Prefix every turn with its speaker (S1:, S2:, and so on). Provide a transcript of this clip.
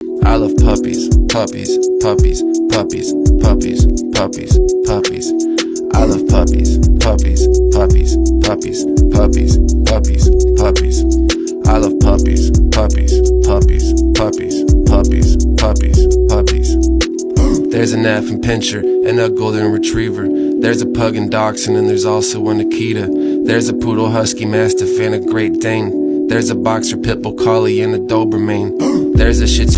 S1: I love puppies, puppies, puppies, puppies, puppies, puppies, puppies. I love puppies, puppies, puppies, puppies, puppies, puppies, puppies. I love puppies, puppies, puppies, puppies, puppies, puppies, puppies. There's an Afghan Pinscher and a Golden Retriever. There's a Pug and Dachshund and there's also an Akita. There's a Poodle Husky Mastiff and a Great Dane. There's a Boxer Pitbull Collie and a Doberman. There's a Shih Tzu